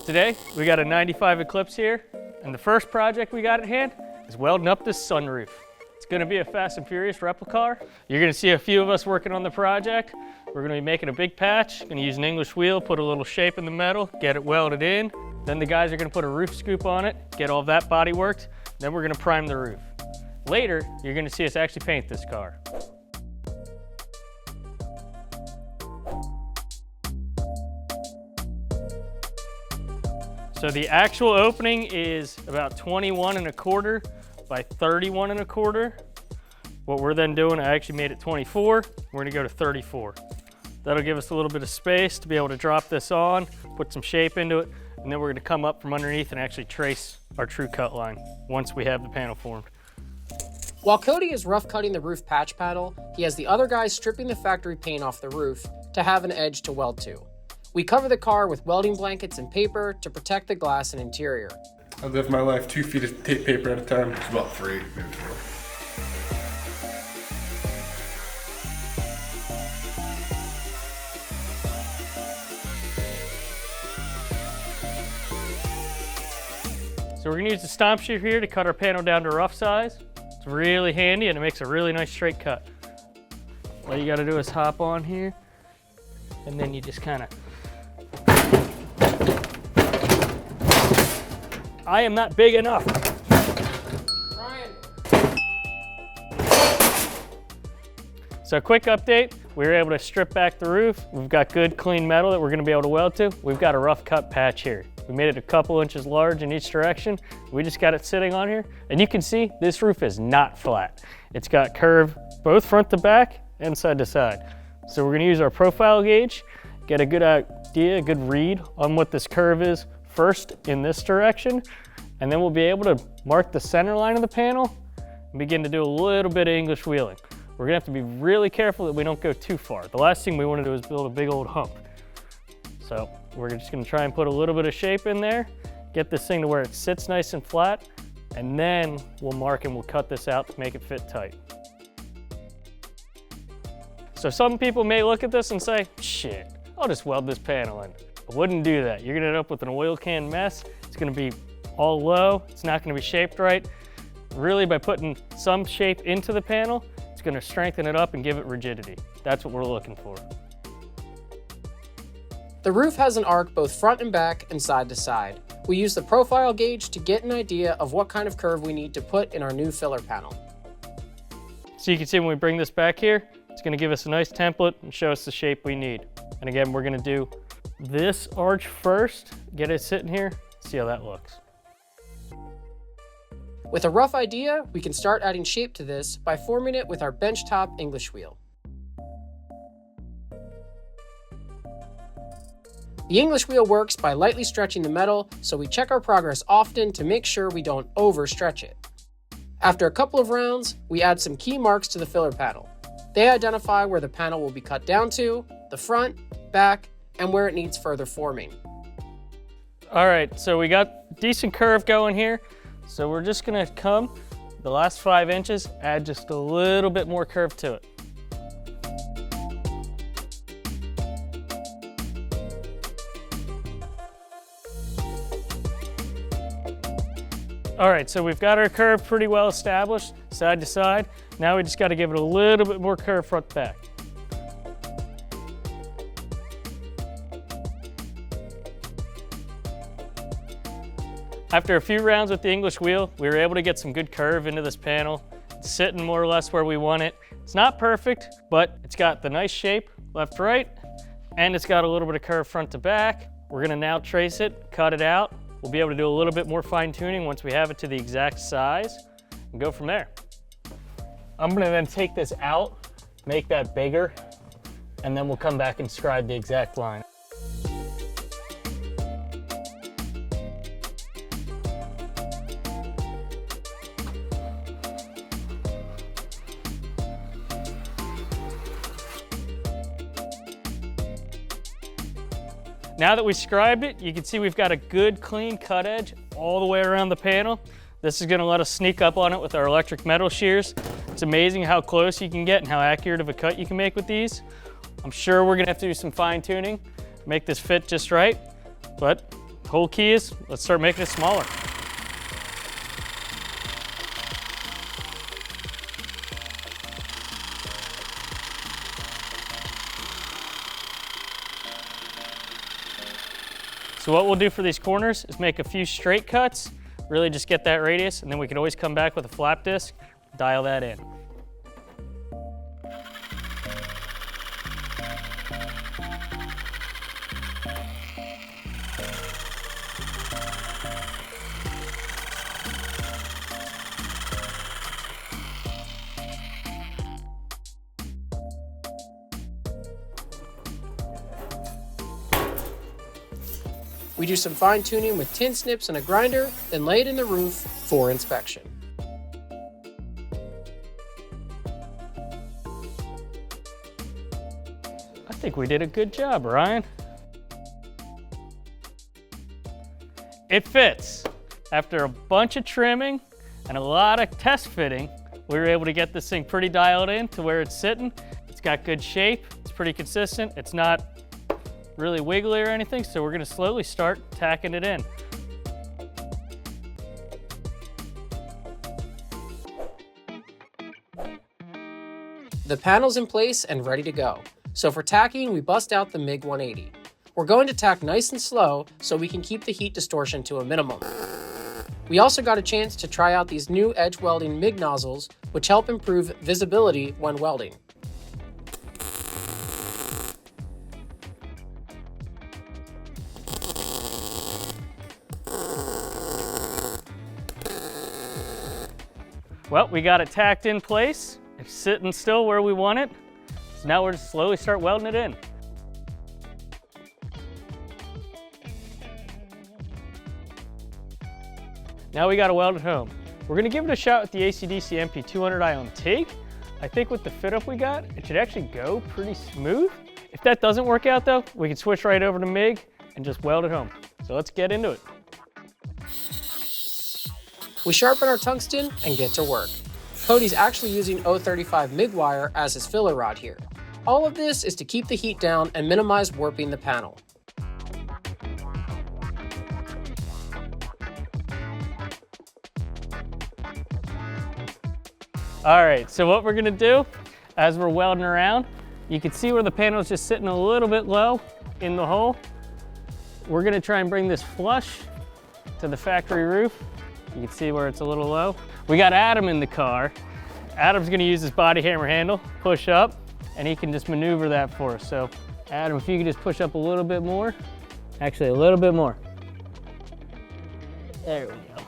Today, we got a 95 Eclipse here, and the first project we got at hand is welding up this sunroof. It's gonna be a Fast and Furious replica car. You're gonna see a few of us working on the project. We're gonna be making a big patch, gonna use an English wheel, put a little shape in the metal, get it welded in. Then the guys are gonna put a roof scoop on it, get all that body worked. Then we're gonna prime the roof. Later, you're gonna see us actually paint this car. So the actual opening is about 21 1/4 by 31 1/4. What we're then doing, I actually made it 24. We're gonna go to 34. That'll give us a little bit of space to be able to drop this on, put some shape into it, and then we're gonna come up from underneath and actually trace our true cut line once we have the panel formed. While Cody is rough cutting the roof patch panel, he has the other guys stripping the factory paint off the roof to have an edge to weld to. We cover the car with welding blankets and paper to protect the glass and interior. I live my life 2 feet of tape paper at a time. It's about 3, maybe 4. So we're gonna use the stomp shear here to cut our panel down to rough size. It's really handy and it makes a really nice straight cut. All you gotta do is hop on here and then you just kinda. I am not big enough. Ryan. So quick update, we were able to strip back the roof. We've got good clean metal that we're gonna be able to weld to. We've got a rough cut patch here. We made it a couple inches large in each direction. We just got it sitting on here. And you can see this roof is not flat. It's got curve both front to back and side to side. So we're gonna use our profile gauge, get a good idea, a good read on what this curve is first in this direction, and then we'll be able to mark the center line of the panel and begin to do a little bit of English wheeling. We're gonna have to be really careful that we don't go too far. The last thing we wanna do is build a big old hump. So we're just gonna try and put a little bit of shape in there, get this thing to where it sits nice and flat, and then we'll mark and we'll cut this out to make it fit tight. So some people may look at this and say, shit, I'll just weld this panel in. I wouldn't do that. You're gonna end up with an oil can mess. It's gonna be all low. It's not gonna be shaped right. Really, by putting some shape into the panel, it's gonna strengthen it up and give it rigidity. That's what we're looking for. The roof has an arc both front and back and side to side. We use the profile gauge to get an idea of what kind of curve we need to put in our new filler panel. So you can see when we bring this back here, it's gonna give us a nice template and show us the shape we need. And again, we're gonna do this arch first, get it sitting here, see how that looks. With a rough idea, we can start adding shape to this by forming it with our benchtop English wheel. The English wheel works by lightly stretching the metal, so we check our progress often to make sure we don't overstretch it. After a couple of rounds, we add some key marks to the filler panel. They identify where the panel will be cut down to, the front, back, and where it needs further forming. All right, so we got decent curve going here. So we're just gonna come the last 5 inches, add just a little bit more curve to it. All right, so we've got our curve pretty well established, side to side. Now we just gotta give it a little bit more curve front to back. After a few rounds with the English wheel, we were able to get some good curve into this panel. It's sitting more or less where we want it. It's not perfect, but it's got the nice shape left, right, and it's got a little bit of curve front to back. We're gonna now trace it, cut it out. We'll be able to do a little bit more fine tuning once we have it to the exact size and go from there. I'm gonna then take this out, make that bigger, and then we'll come back and scribe the exact line. Now that we scribed it, you can see we've got a good clean cut edge all the way around the panel. This is gonna let us sneak up on it with our electric metal shears It's amazing how close you can get and how accurate of a cut you can make with these. I'm sure we're gonna have to do some fine tuning, make this fit just right, but the whole key is let's start making it smaller. So what we'll do for these corners is make a few straight cuts, really just get that radius, and then we can always come back with a flap disc, dial that in. We do some fine tuning with tin snips and a grinder, then lay it in the roof for inspection. I think we did a good job, Ryan. It fits. After a bunch of trimming and a lot of test fitting, we were able to get this thing pretty dialed in to where it's sitting. It's got good shape, it's pretty consistent, it's not really wiggly or anything, so we're gonna slowly start tacking it in. The panel's in place and ready to go. So for tacking, we bust out the MIG 180. We're going to tack nice and slow so we can keep the heat distortion to a minimum. We also got a chance to try out these new edge welding MIG nozzles, which help improve visibility when welding. Well, we got it tacked in place. It's sitting still where we want it. So now we're just slowly start welding it in. Now we got to weld it home. We're gonna give it a shot with the AC/DC MP200i on TIG. I think with the fit up we got, it should actually go pretty smooth. If that doesn't work out though, we can switch right over to MIG and just weld it home. So let's get into it. We sharpen our tungsten and get to work. Cody's actually using 035 MIG wire as his filler rod here. All of this is to keep the heat down and minimize warping the panel. All right, so what we're gonna do, as we're welding around, you can see where the panel is just sitting a little bit low in the hole. We're gonna try and bring this flush to the factory roof. You can see where it's a little low. We got Adam in the car. Adam's gonna use his body hammer handle, push up, and he can just maneuver that for us. So Adam, if you could just push up a little bit more. Actually, a little bit more. There we go.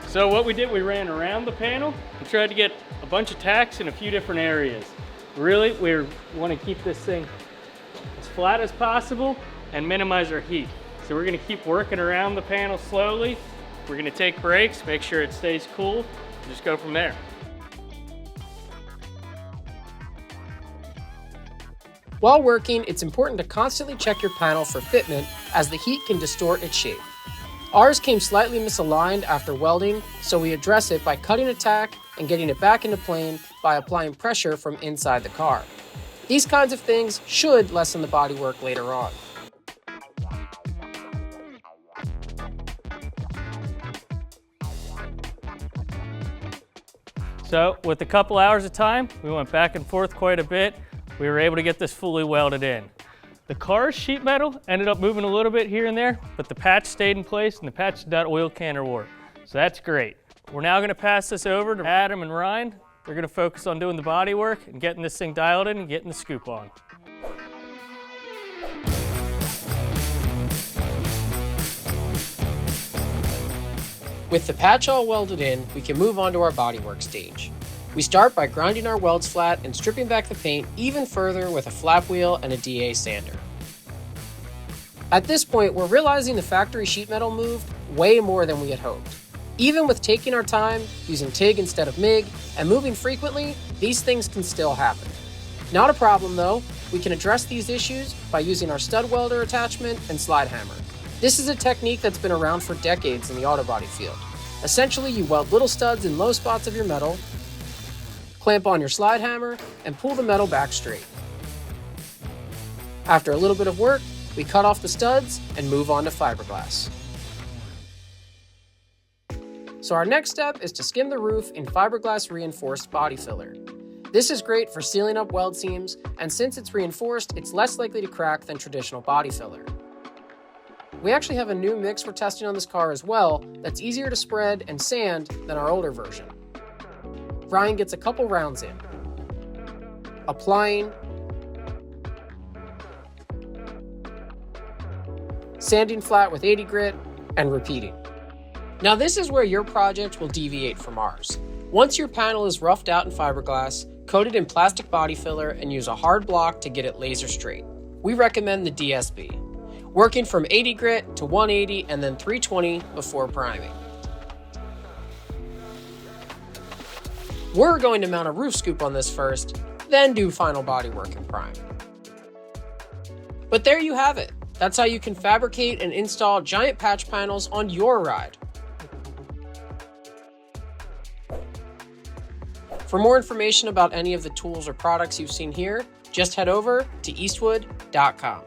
So what we did, we ran around the panel and tried to get a bunch of tacks in a few different areas. Really, we want to keep this thing as flat as possible and minimize our heat. So we're going to keep working around the panel slowly. We're going to take breaks, make sure it stays cool, and just go from there. While working, it's important to constantly check your panel for fitment as the heat can distort its shape. Ours came slightly misaligned after welding, so we address it by cutting a tack and getting it back into plane by applying pressure from inside the car. These kinds of things should lessen the bodywork later on. So with a couple hours of time, we went back and forth quite a bit. We were able to get this fully welded in. The car's sheet metal ended up moving a little bit here and there, but the patch stayed in place and the patch did not oil can or warp. So that's great. We're now gonna pass this over to Adam and Ryan. They're gonna focus on doing the body work and getting this thing dialed in and getting the scoop on. With the patch all welded in, we can move on to our bodywork stage. We start by grinding our welds flat and stripping back the paint even further with a flap wheel and a DA sander. At this point, we're realizing the factory sheet metal moved way more than we had hoped. Even with taking our time, using TIG instead of MIG, and moving frequently, these things can still happen. Not a problem though, we can address these issues by using our stud welder attachment and slide hammer. This is a technique that's been around for decades in the auto body field. Essentially, you weld little studs in low spots of your metal, clamp on your slide hammer, and pull the metal back straight. After a little bit of work, we cut off the studs and move on to fiberglass. So our next step is to skim the roof in fiberglass reinforced body filler. This is great for sealing up weld seams, and since it's reinforced, it's less likely to crack than traditional body filler. We actually have a new mix we're testing on this car as well that's easier to spread and sand than our older version. Ryan gets a couple rounds in, applying, sanding flat with 80 grit, and repeating. Now this is where your project will deviate from ours. Once your panel is roughed out in fiberglass, coat it in plastic body filler, and use a hard block to get it laser straight. We recommend the DSB, working from 80 grit to 180 and then 320 before priming. We're going to mount a roof scoop on this first, then do final body work and prime. But there you have it. That's how you can fabricate and install giant patch panels on your ride. For more information about any of the tools or products you've seen here, just head over to eastwood.com.